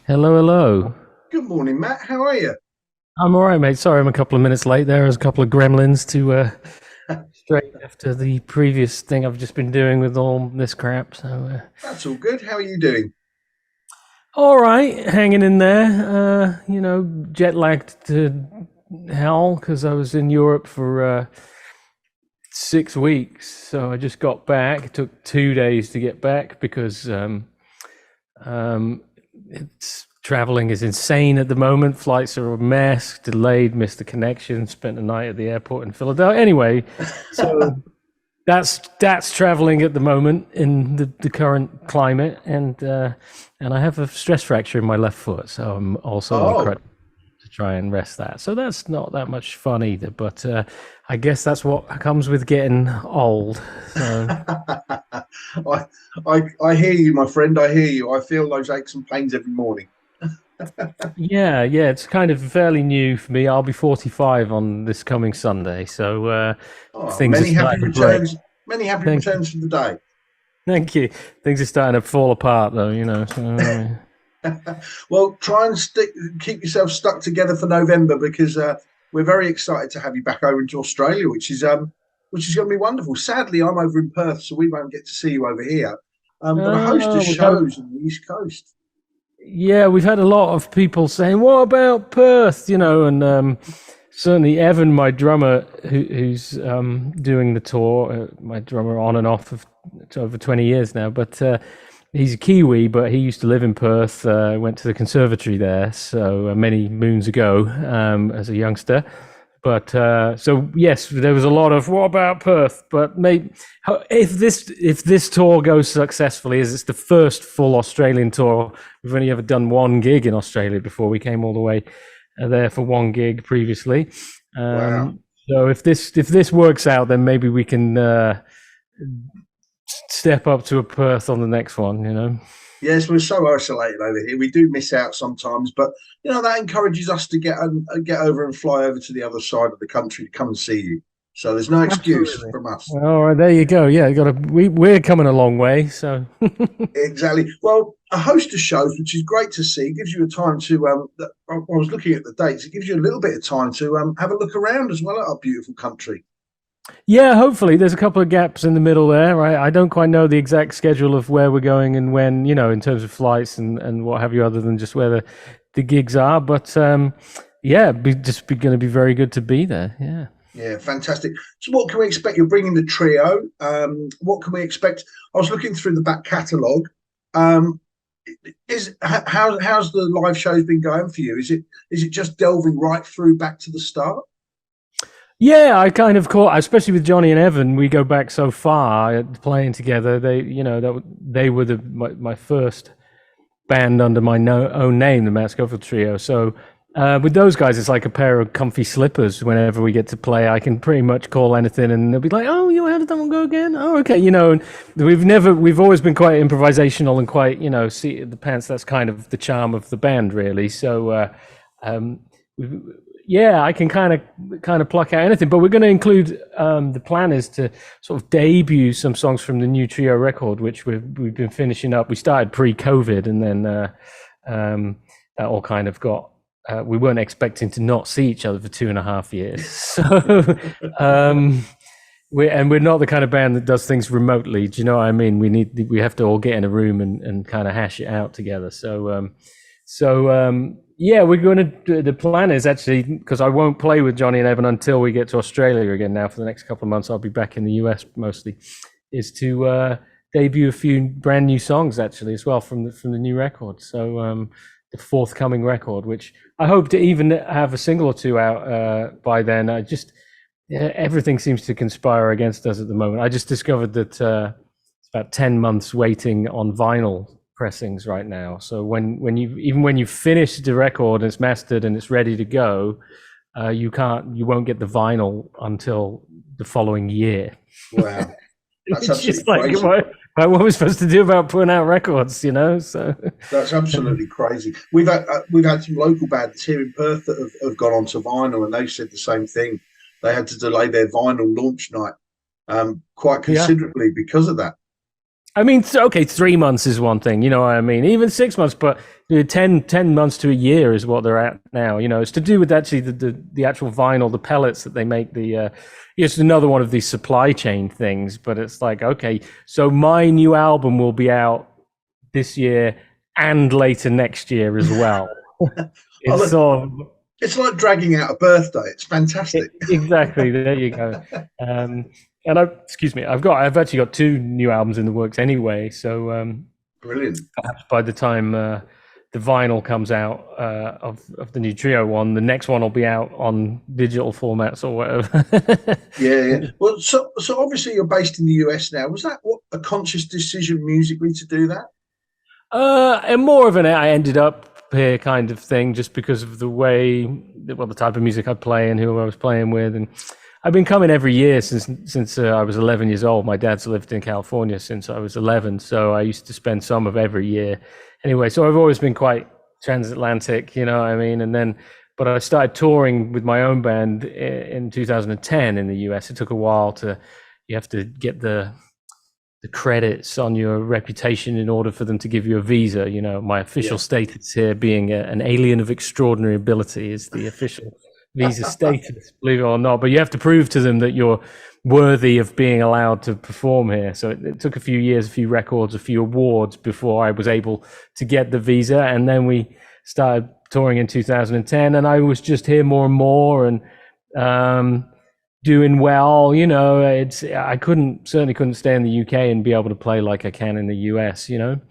Hello, hello. Good morning, Matt. How are you? I'm all right, mate. Sorry, I'm a couple of minutes late. There was a couple of gremlins to straight after the previous thing I've just been doing with all this crap. So, That's all good. How are you doing? all right, hanging in there. Jet lagged to hell because I was in Europe for 6 weeks. So I just got back. It took 2 days to get back because Um, it's traveling is insane at the moment. Flights are a mess, delayed, missed the connection, spent the night at the airport in Philadelphia. Anyway, so that's traveling at the moment in the current climate, and I have a stress fracture in my left foot, so I'm also on Oh, crutch to try and rest that. So that's not that much fun either, but I guess that's what comes with getting old. So. I hear you, my friend. I hear you. I feel those aches and pains every morning. Yeah, it's kind of fairly new for me. I'll be 45 on this coming Sunday, so Oh, things are many happy starting to break. returns. Many happy Thank, returns for the day. thank you. Things are starting to fall apart, though. So Well, try and keep yourself stuck together for November because we're very excited to have you back over into Australia, which is going to be wonderful. Sadly, I'm over in Perth, so we won't get to see you over here. But a host of we've had shows on the East Coast. yeah, we've had a lot of people saying, "What about Perth?" And certainly Evan, my drummer, who's doing the tour, my drummer on and off of it's over 20 years now, but. He's a Kiwi, but he used to live in Perth. Went to the conservatory there, so many moons ago as a youngster. But so yes, there was a lot of what about Perth? But maybe if this tour goes successfully, as it's the first full Australian tour, we've only ever done one gig in Australia before. We came all the way there for one gig previously. Wow. So if this works out, then maybe we can step up to a Perth on the next one. Yes, we're so isolated over here. We do miss out sometimes, but that encourages us to get over and fly over to the other side of the country to come and see you. So there's no excuse Absolutely. from us. All right, there you go. Yeah, you got to. We're coming a long way. So Exactly. Well, a host of shows, which is great to see, gives you a time to. I was looking at the dates. It gives you a little bit of time to have a look around as well at our beautiful country. yeah, hopefully there's a couple of gaps in the middle there. Right, I don't quite know the exact schedule of where we're going and when. In terms of flights and what have you, other than just where the gigs are. But yeah, just be going to be very good to be there. Yeah. Yeah, fantastic. So, what can we expect? You're bringing the trio. What can we expect? I was looking through the back catalogue. Um, how's the live shows been going for you? Is it just delving right through back to the start? Yeah, I kind of caught, especially with Johnny and Evan. We go back so far playing together. They were my first band under my own name, the Matt Schofield Trio. So with those guys, it's like a pair of comfy slippers. Whenever we get to play, I can pretty much call anything, and they'll be like, "Oh, how did that one go again?" Oh, okay, And we've always been quite improvisational and quite, see the pants. That's kind of the charm of the band, really. So. Um, yeah, I can kind of pluck out anything, but we're going to include. The plan is to sort of debut some songs from the new trio record, which we've been finishing up. We started pre-COVID, and then that all kind of got. We weren't expecting to not see each other for 2.5 years, so we're not the kind of band that does things remotely. Do you know what I mean? We have to all get in a room and kind of hash it out together. So yeah, we're going to. The plan is actually because I won't play with Johnny and Evan until we get to Australia again. Now for the next couple of months, I'll be back in the US mostly. Is to debut a few brand new songs actually as well from the new record. So the forthcoming record, which I hope to even have a single or two out by then. Everything seems to conspire against us at the moment. I just discovered that it's about 10 months waiting on vinyl pressings right now. So when you finish the record and it's mastered and it's ready to go, you won't get the vinyl until the following year. Wow, that's It's just absolutely like crazy. what are we supposed to do about putting out records? So That's absolutely crazy. We've had some local bands here in Perth that have gone on to vinyl, and they said the same thing. They had to delay their vinyl launch night quite yeah, considerably because of that. I mean, okay, 3 months is one thing, you know what I mean? Even 6 months, but 10 months to a year is what they're at now. You know, it's to do with actually the actual vinyl, the pellets that they make. It's another one of these supply chain things, but it's like, okay, so my new album will be out this year and later next year as well. Oh, It's look, sort of it's like dragging out a birthday. It's fantastic. exactly, there you go. Um, and excuse me, I've actually got two new albums in the works anyway. So Brilliant. perhaps by the time the vinyl comes out of the new Trio one, the next one will be out on digital formats or whatever. Yeah, yeah. Well, so obviously you're based in the US now. Was that what a conscious decision musically to do that? And more of an I ended up here kind of thing, just because of the way, well, the type of music I play and who I was playing with, and I've been coming every year since I was 11 years old. My dad's lived in California since I was 11, so I used to spend some of every year. Anyway, so I've always been quite transatlantic, you know what I mean? And then, but I started touring with my own band in 2010 in the US. It took a while you have to get the credits on your reputation in order for them to give you a visa. You know, my official status here being an alien of extraordinary ability is the official visa status, believe it or not. But you have to prove to them that you're worthy of being allowed to perform here. So it took a few years, a few records, a few awards before I was able to get the visa. And then we started touring in 2010, and I was just here more and more, and doing well. You know, I certainly couldn't stay in the UK and be able to play like I can in the US, you know.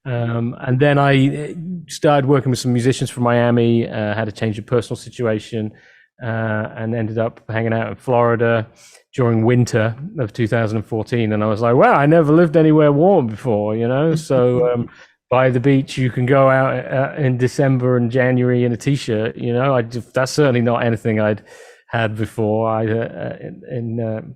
And then I started working with some musicians from Miami, had a change of personal situation, and ended up hanging out in Florida during winter of 2014. And I was like, well, I never lived anywhere warm before, you know. So by the beach, you can go out in December and January in a t-shirt, you know. That's certainly not anything I'd had before in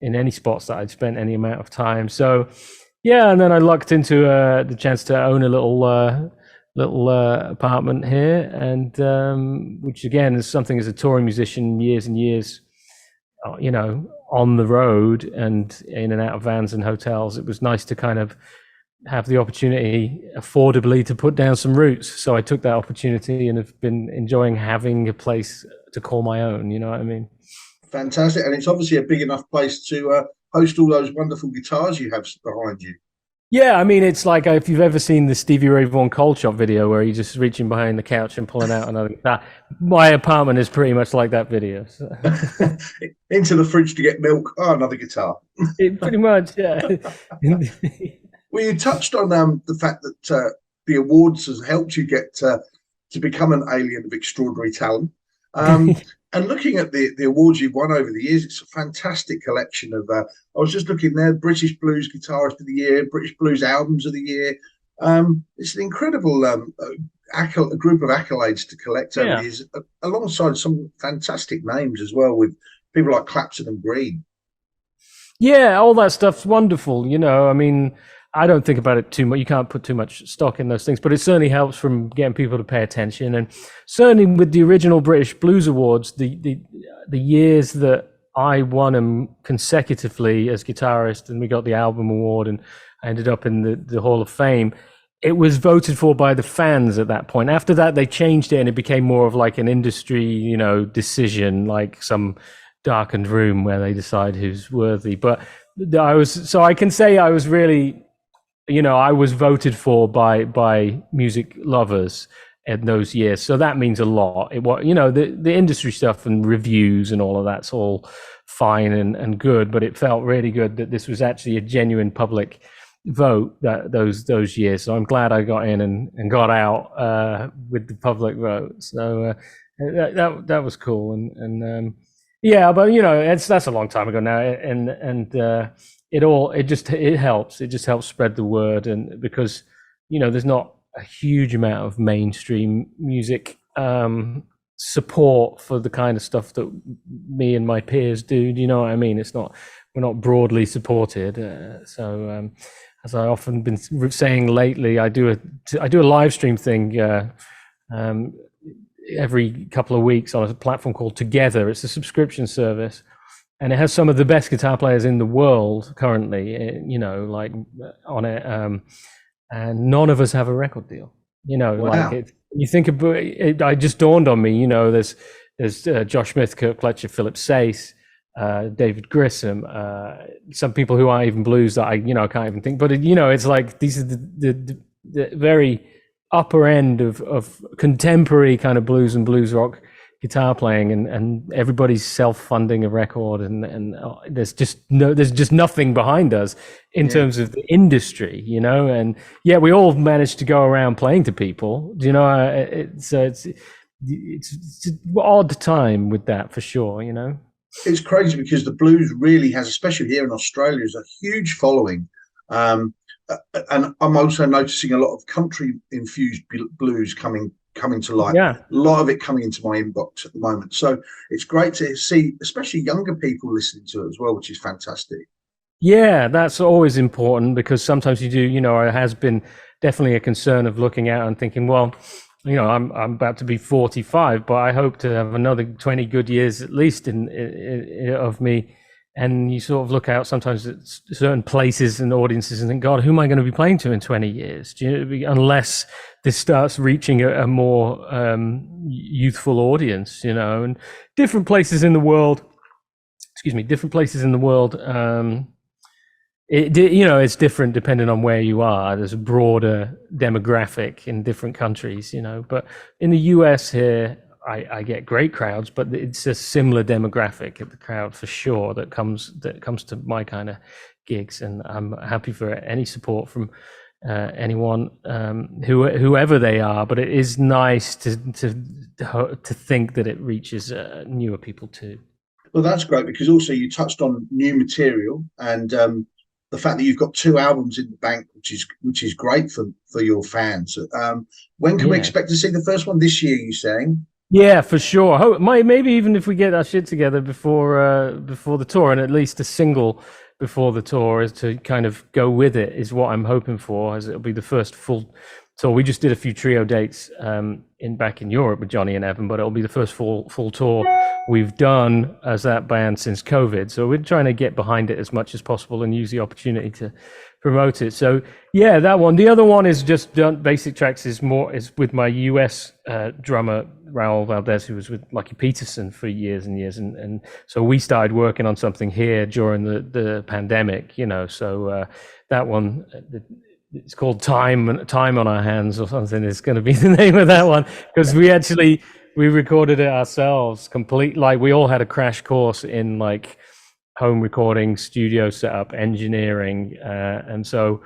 any spots that I'd spent any amount of time. So yeah, and then I lucked into the chance to own a little apartment here, and which again is something as a touring musician, years and years, you know, on the road and in and out of vans and hotels. It was nice to kind of have the opportunity affordably to put down some roots. So I took that opportunity and have been enjoying having a place to call my own. You know what I mean? Fantastic. And it's obviously a big enough place to host all those wonderful guitars you have behind you. Yeah, I mean, it's like if you've ever seen the Stevie Ray Vaughan Cold Shop video where he's just reaching behind the couch and pulling out another guitar. My apartment is pretty much like that video. So. Into the fridge to get milk. Oh, another guitar. Pretty much, yeah. Well, you touched on the fact that the awards has helped you get to become an alien of extraordinary talent. And looking at the awards you've won over the years, it's a fantastic collection of. I was just looking there: British Blues Guitarist of the Year, British Blues Albums of the Year. It's an incredible a group of accolades to collect over the years, alongside some fantastic names as well, with people like Clapton and Green. Yeah, all that stuff's wonderful. You know, I mean, I don't think about it too much. You can't put too much stock in those things, but it certainly helps from getting people to pay attention. And certainly with the original British Blues Awards, the years that I won them consecutively as guitarist, and we got the album award, and I ended up in the Hall of Fame. It was voted for by the fans at that point. After that, they changed it, and it became more of like an industry, you know, decision, like some darkened room where they decide who's worthy. But I can say I was really, you know, I was voted for by music lovers in those years. So that means a lot. It was, you know, the industry stuff and reviews and all of that's all fine and good, but it felt really good that this was actually a genuine public vote that those years. So I'm glad I got in and got out with the public vote. So that was cool. And yeah, but you know, that's a long time ago now, and it helps. It just helps spread the word, and because you know, there's not a huge amount of mainstream music support for the kind of stuff that me and my peers do. Do you know what I mean? We're not broadly supported. So as I often been saying lately, I do a live stream thing every couple of weeks on a platform called Together. It's a subscription service, and it has some of the best guitar players in the world currently, like on it. And none of us have a record deal. Like Wow. it. You think about it, it just dawned on me. There's Josh Smith, Kirk Fletcher, Philip Sayce, David Grissom, some people who aren't even blues that I can't even think. But it's like these are the very upper end of contemporary kind of blues and blues rock guitar playing, and everybody's self-funding a record, and there's just nothing behind us in terms of the industry, and yeah, we all managed to go around playing to people. It's an odd time with that for sure. It's crazy because the blues really has, especially here in Australia, is a huge following. And I'm also noticing a lot of country infused blues coming to light. Yeah. A lot of it coming into my inbox at the moment. So it's great to see, especially younger people listening to it as well, which is fantastic. Yeah, that's always important, because sometimes you do, it has been definitely a concern of looking out and thinking, well, I'm about to be 45, but I hope to have another 20 good years at least of me. And you sort of look out sometimes at certain places and audiences and think, God, who am I going to be playing to in 20 years? Unless this starts reaching a more youthful audience, and different places in the world. Excuse me, different places in the world. It's different depending on where you are. There's a broader demographic in different countries, But in the US here, I get great crowds, but it's a similar demographic at the crowd for sure that comes to my kind of gigs, and I'm happy for any support from anyone, whoever they are. But it is nice to think that it reaches newer people too. Well, that's great, because also you touched on new material, and the fact that you've got 2 albums in the bank, which is great for your fans. When can we expect to see the first one? This year, you saying? Yeah, for sure. Maybe even if we get our shit together before the tour, and at least a single before the tour is to kind of go with it, is what I'm hoping for, as it'll be the first full tour. We just did a few trio dates back in Europe with Johnny and Evan, but it'll be the first full tour we've done as that band since COVID. So we're trying to get behind it as much as possible and use the opportunity to promote it. So yeah, that one. The other one is just done. Basic Tracks is with my US drummer Raul Valdez, who was with Lucky Peterson for years and years, and so we started working on something here during the pandemic. So that one, it's called Time on Our Hands or something. It's going to be the name of that one, because we recorded it ourselves complete. Like, we all had a crash course in like home recording, studio setup, engineering, and so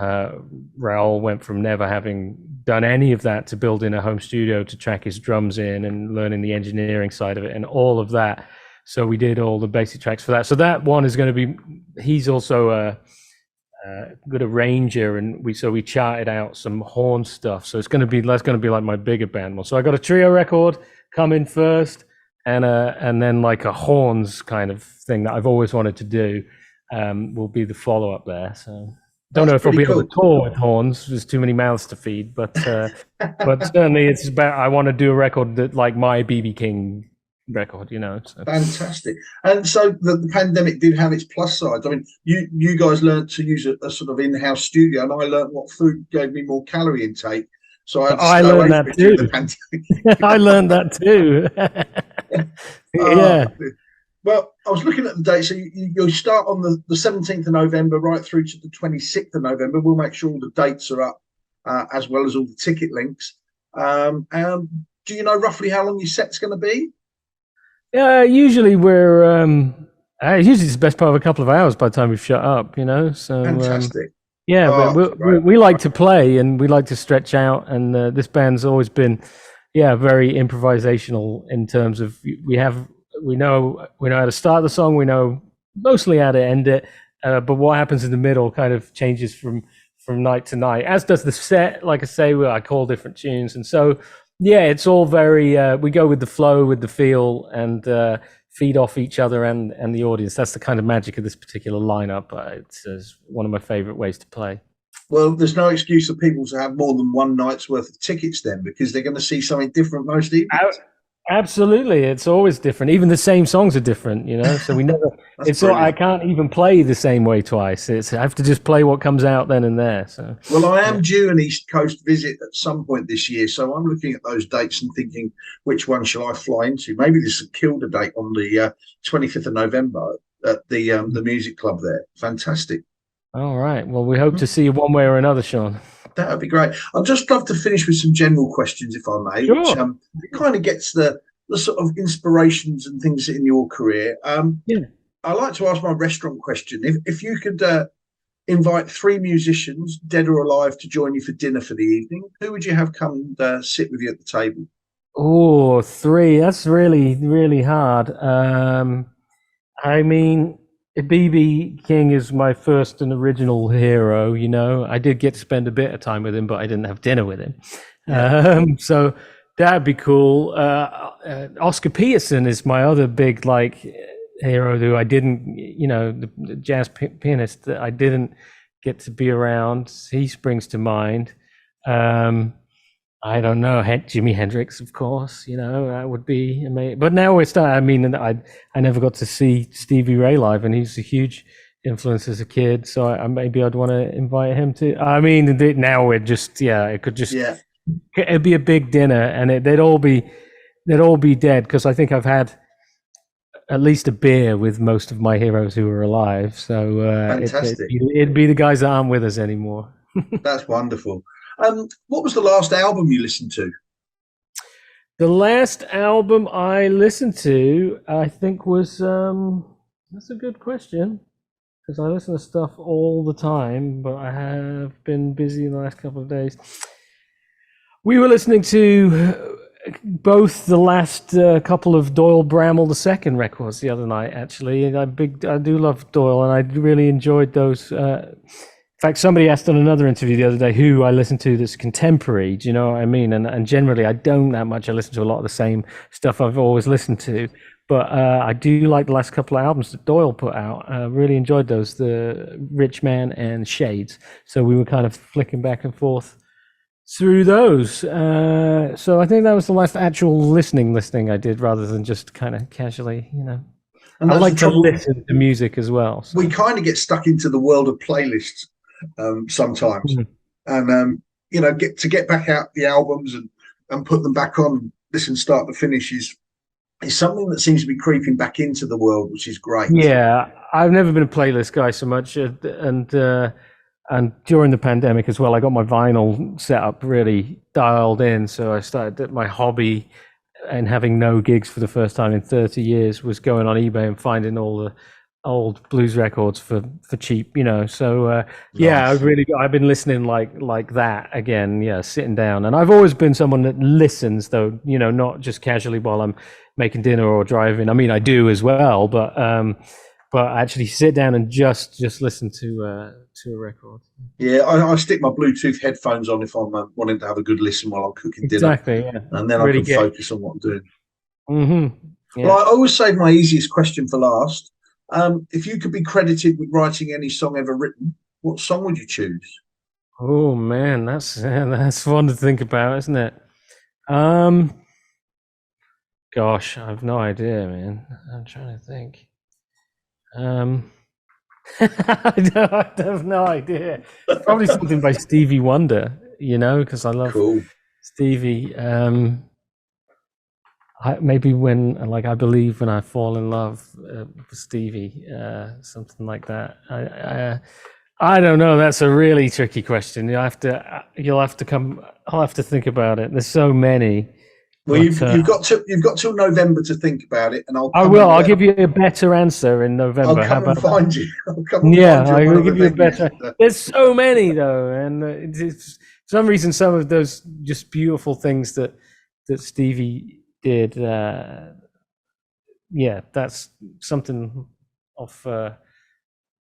Raul went from never having done any of that to building a home studio to track his drums in and learning the engineering side of it and all of that. So we did all the basic tracks for that. So that one is going to be, he's also a good arranger, and we charted out some horn stuff. So that's going to be like my bigger band one. So I got a trio record coming first, and then like a horns kind of thing that I've always wanted to do will be the follow up there. So don't know if I'll be able to tour with horns. There's too many mouths to feed, but certainly it's about, I want to do a record that like my BB King record, So. Fantastic. And so the pandemic did have its plus sides. I mean, you guys learned to use a sort of in-house studio, and I learned what food gave me more calorie intake. So I learned that too. I learned that too. Yeah. Well, I was looking at the date. So you'll start on the 17th of November right through to the 26th of November. We'll make sure all the dates are up, as well as all the ticket links. Do you know roughly how long your set's going to be? Usually usually it's the best part of a couple of hours by the time we've shut up, So Fantastic. But we like to play, and we like to stretch out, and this band's always been, very improvisational in terms of we know how to start the song, we know mostly how to end it, but what happens in the middle kind of changes from night to night, as does the set. Like I say, I call different tunes, and so it's all very we go with the flow, with the feel, and feed off each other and the audience. That's the kind of magic of this particular lineup. It's one of my favorite ways to play. Well, there's no excuse for people to have more than one night's worth of tickets then, because they're going to see something different most evenings. Absolutely, it's always different. Even the same songs are different, you know. So we never. That's It's all. I brilliant. can't even play the same way twice. It's I have to just play what comes out then and there. So Well, I yeah. am due an East Coast visit at some point this year, so I'm looking at those dates and thinking which one shall I fly into? Maybe this is Kilda date on the 25th of November at the music club there. Fantastic. All right. Well, we hope to see you one way or another, Sean. That would be great. I'd just love to finish with some general questions, if I may, which Sure. kind of gets the sort of inspirations and things in your career. Yeah. I like to ask my restaurant question. If you could invite three musicians, dead or alive, to join you for dinner for the evening, who would you have come and sit with you at the table? Oh, three. That's really, really hard. I mean, BB King is my first and original hero. You know, I did get to spend a bit of time with him, but I didn't have dinner with him. Yeah, So that'd be cool. Oscar Peterson is my other big like hero who I didn't, you know, the jazz pianist that I didn't get to be around. He springs to mind. Um, I don't know, Jimi Hendrix, of course. You know, that would be amazing. But now we're starting. I mean, I never got to see Stevie Ray live, and he's a huge influence as a kid. So maybe I'd want to invite him to. I mean, now we're just it could just yeah. it'd be a big dinner, and they'd all be dead because I think I've had at least a beer with most of my heroes who are alive. So Fantastic. it'd be the guys that aren't with us anymore. That's wonderful. What was the last album you listened to? The last album I listened to, I think, was that's a good question because I listen to stuff all the time, but I have been busy the last couple of days. We were listening to both the last couple of Doyle Bramall II records the other night, actually. And I do love Doyle, and I really enjoyed those. In fact, somebody asked on another interview the other day who I listen to that's contemporary. Do you know what I mean? And generally, I don't that much. I listen to a lot of the same stuff I've always listened to. But I do like the last couple of albums that Doyle put out. I really enjoyed those, the Rich Man and Shades. So we were kind of flicking back and forth through those. So I think that was the last actual listening I did rather than just kind of casually, you know. And I that's the like to trouble. listen to music as well. So. We kind of get stuck into the world of playlists sometimes, Mhm. and get back out the albums and put them back on, listen start to finish is something that seems to be creeping back into the world, which is great. Yeah, I've never been a playlist guy so much, and during the pandemic as well, I got my vinyl setup really dialed in. So I started my hobby, and having no gigs for the first time in 30 years was going on eBay and finding all the old blues records for cheap, you know. So yeah, Nice. I've been listening like that again. Yeah, sitting down, and I've always been someone that listens, though, you know, not just casually while I'm making dinner or driving. I mean, I do as well, but actually sit down and just listen to a record. Yeah, I stick my Bluetooth headphones on if I'm wanting to have a good listen while I'm cooking dinner, Exactly. Yeah. and then I Really can get. focus on what I'm doing. Yeah. Well, I always save my easiest question for last. If you could be credited with writing any song ever written, what song would you choose? Oh man, that's fun to think about, isn't it? Um, Gosh, I have no idea, man. I'm trying to think. Um, I have no idea. Probably something by Stevie Wonder, you know, because I love Cool. Stevie. Maybe when, like, I believe when I fall in love with Stevie, something like that. I don't know. That's a really tricky question. You'll have to come. I'll have to think about it. There's so many, Well, but you've got till November to think about it, and I will. I'll give you a better answer in I'll November. How come and about that? find you. I'll come and Yeah, find you at I one will of the give you a venues. better. There's so many though, and it's for some reason some of those just beautiful things that Stevie did. Yeah, that's something of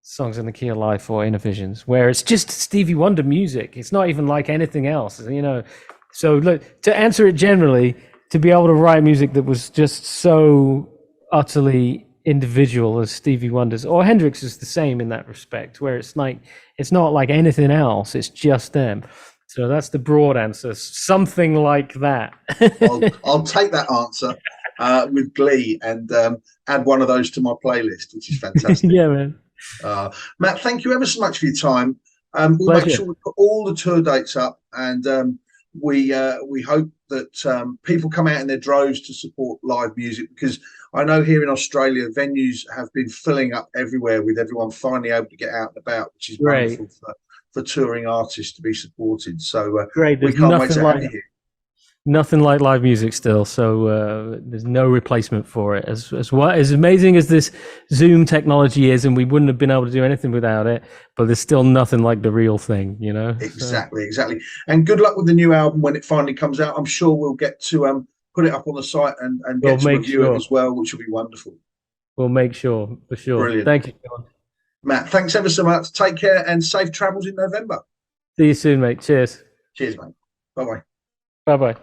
Songs in the Key of Life or Inner Visions, where it's just Stevie Wonder music. It's not even like anything else, you know. So look, to answer it generally, to be able to write music that was just so utterly individual as Stevie Wonder's, or Hendrix is the same in that respect, where it's like it's not like anything else, it's just them. So that's the broad answer. Something like that. I'll take that answer with glee and add one of those to my playlist, which is fantastic. Yeah, man. Matt, thank you ever so much for your time. We'll make Pleasure. sure we put all the tour dates up, and we hope that people come out in their droves to support live music, because I know here in Australia venues have been filling up everywhere, with everyone finally able to get out and about, which is Great. wonderful for touring artists to be supported. So Great. we There's can't wait to have you here. nothing like live music still. So there's no replacement for it. As amazing as this Zoom technology is, and we wouldn't have been able to do anything without it, but there's still nothing like the real thing, you know? Exactly. And good luck with the new album when it finally comes out. I'm sure we'll get to put it up on the site and We'll get to make review it sure. as well, which will be wonderful. We'll make sure, for sure. Brilliant. Thank you, John. Matt, thanks ever so much. Take care and safe travels in November. See you soon, mate. Cheers. Cheers, mate. Bye-bye. Bye-bye.